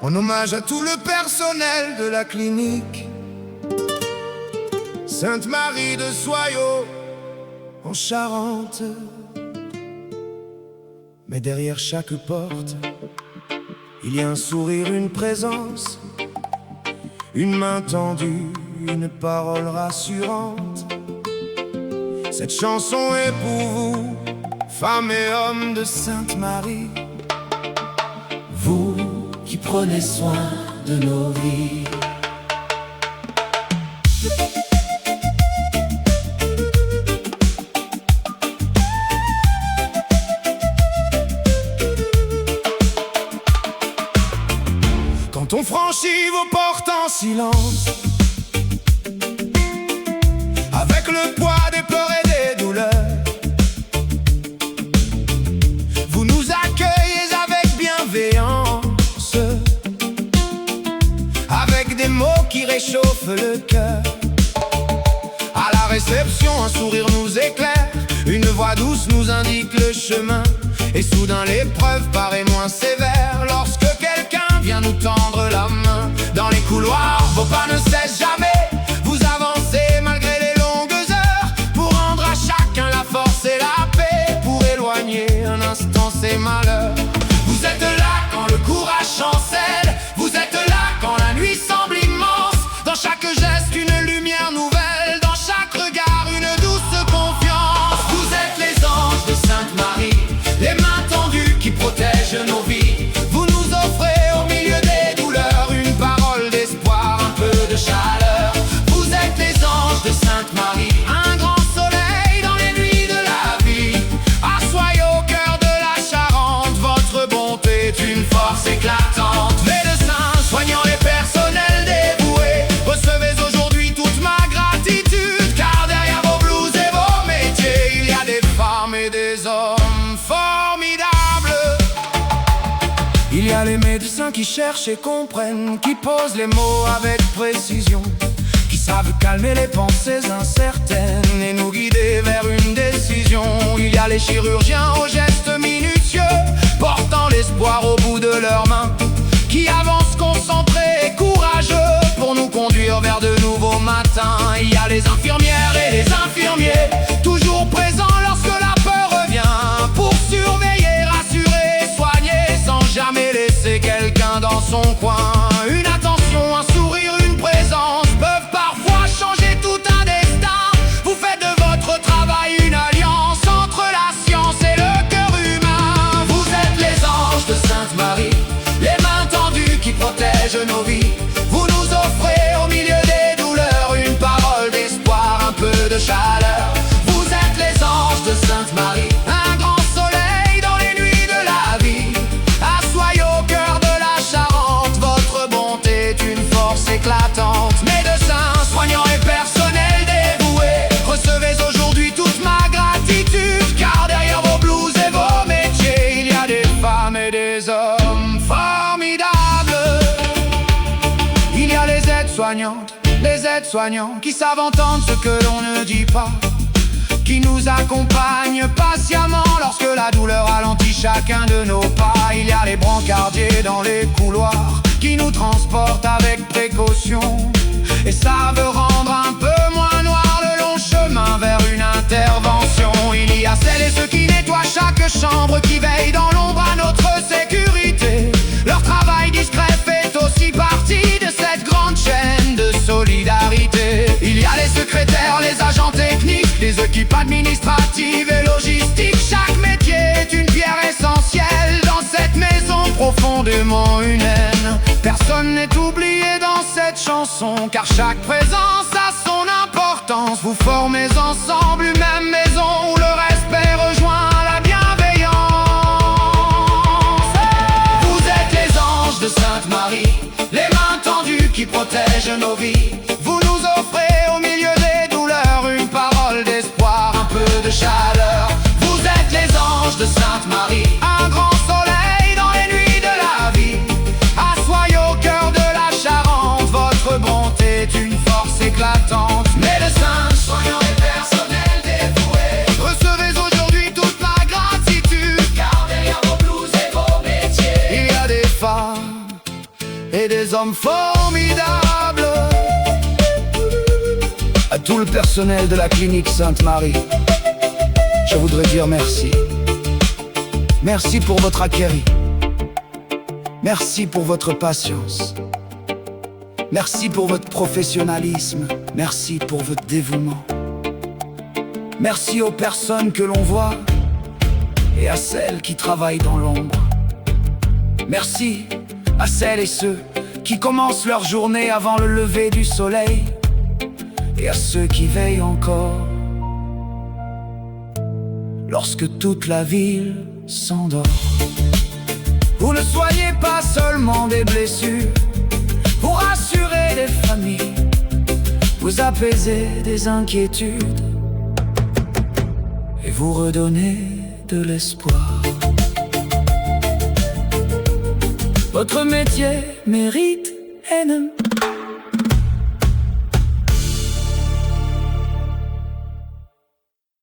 en hommage à tout le personnel de la clinique Sainte-Marie de Soyaux en Charente. Mais derrière chaque porte, il y a un sourire, une présence, une main tendue, une parole rassurante. Cette chanson est pour vous, femmes et hommes de Sainte-Marie, vous qui prenez soin de nos vies. Quand on franchit vos portes en silence, avec le poids des pleurs et des douleurs, vous nous accueillez avec bienveillance, avec des mots qui réchauffent le cœur. À la réception, un sourire nous éclaire, une voix douce nous indique le chemin, et soudain l'épreuve paraît moins sévère lorsque quelqu'un vient nous tendre la main. Dans les couloirs, vos pas ne cessent jamais, vous avancez malgré les longues heures, pour rendre à chacun la force et la paix, pour éloigner un instant ses malheurs. Vous êtes là quand le courage chancelle, vous êtes là quand la nuit semble immense. Dans chaque geste une lumière nouvelle, dans chaque regard une douce confiance. Vous êtes les anges de Sainte-Marie, les mains tendues qui protègent nos vies. Vous nous offrez au milieu des douleurs une parole d'espoir, un peu de chaleur. Vous êtes les anges de Sainte-Marie, un grand soleil dans les nuits de la vie. À Soyaux, au cœur de la Charente, votre bonté est une force éclatante. Médecins, soignants et personnels dévoués, recevez aujourd'hui toute ma gratitude, car derrière vos blouses et vos métiers, il y a des femmes et des hommes formidables. Il y a les médecins qui cherchent et comprennent, qui posent les mots avec précision, qui savent calmer les pensées incertaines et nous guider vers une décision. Il y a les chirurgiens aux gestes minutieux, portant l'espoir au bout de leurs mains, qui avancent concentrés et courageux pour nous conduire vers de nouveaux matins. Il y a les infirmières et les infirmiers, toujours présents lorsque la peur revient, pour surveiller, rassurer, soigner, sans jamais laisser quelqu'un dans son coin. Une attention, un sourire, une présence peuvent parfois changer tout un destin. Vous faites de votre travail une alliance entre la science et le cœur humain. Vous êtes les anges de Sainte-Marie, les mains tendues qui protègent nos vies. Vous nous offrez au milieu des douleurs une parole d'espoir, un peu de chaleur. Vous êtes les anges de Sainte-Marie, un grand soleil dans les nuits de la vie. À Soyaux, au cœur de la Charente, votre bonté est une force éclatante. Médecins, soignants et personnels dévoués, recevez aujourd'hui toute ma gratitude, car derrière vos blouses et vos métiers, il y a des femmes et des hommes formidables. Il y a les aides-soignantes, les aides-soignants qui savent entendre ce que l'on ne dit pas, qui nous accompagnent patiemment lorsque la douleur ralentit chacun de nos pas. Il y a les brancardiers dans les couloirs, qui nous transportent avec précaution et savent rendre un peu moins noir le long chemin vers une intervention. Il y a celles et ceux qui nettoient chaque chambre, qui veillent dans l'ombre à notre sécurité. Leur travail discret fait aussi partie de cette grande chaîne de solidarité. Il y a les secrétaires, les agents techniques, les équipes administratives et logistiques. Chaque métier est une pierre essentielle dans cette maison profondément humaine. Personne n'est oublié dans cette chanson, car chaque présence a son importance. Vous formez ensemble une même maison où le respect rejoint la bienveillance. Vous êtes les anges de Sainte-Marie, les mains tendues qui protègent nos vies. Vous nous offrez au milieu des douleurs une parole d'espoir, un peu de chaleur. Vous êtes les anges de Sainte-Marie, un grand soleil dans les nuits de la vie. À Soyaux, au cœur de la Charente, votre bonté est une force éclatante. Médecins, soignants et personnels dévoués, recevez aujourd'hui toute ma gratitude, car derrière vos blouses et vos métiers, il y a des femmes hommes formidables. À tout le personnel de la clinique Sainte-Marie, je voudrais dire merci. Merci pour votre acquéri. Merci pour votre patience. Merci pour votre professionnalisme. Merci pour votre dévouement. Merci aux personnes que l'on voit et à celles qui travaillent dans l'ombre. Merci à celles et ceux qui commencent leur journée avant le lever du soleil, et à ceux qui veillent encore lorsque toute la ville s'endort. Vous ne soignez pas seulement des blessures, vous rassurez des familles, vous apaisez des inquiétudes et vous redonnez de l'espoir. Votre métier mérite un